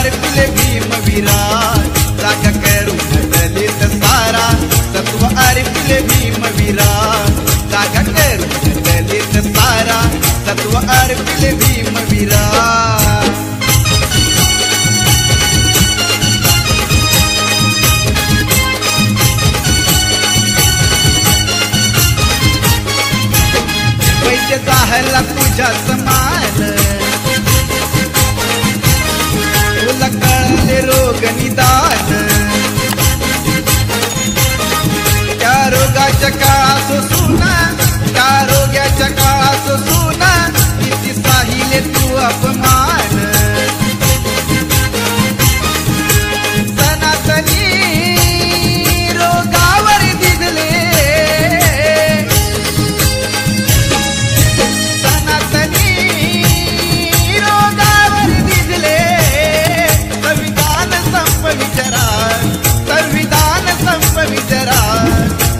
अर्पिले भीमवीरा जागा करून दलित सारा सत्व अर्पिले भीमवीरा जागा करून दलित सारा सत्व अर्पिले भीमवीरा पैसे जाहला तुझ्या समान तुला कळले रोग निदान त्या रोगाच्या काळात सुना त्या रोगाच्या काळात सुना किती साहिले तू अपमान सनातनी रोगावर दिसले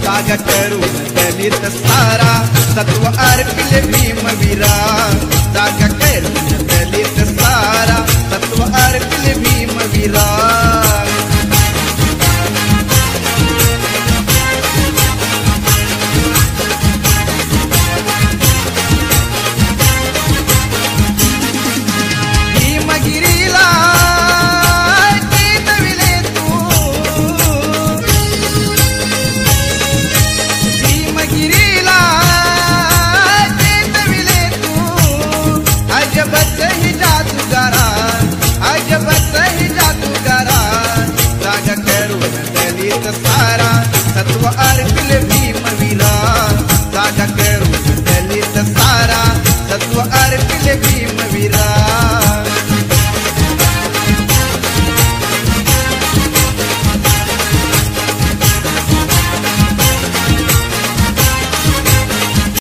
जागा करून दलित सारा सत्व अर्पिले भीमवीरा जागा करून दलित सारा सत्व अर्पिले भीमवीरा भीमगिरीला सारा सत्व अर्पिले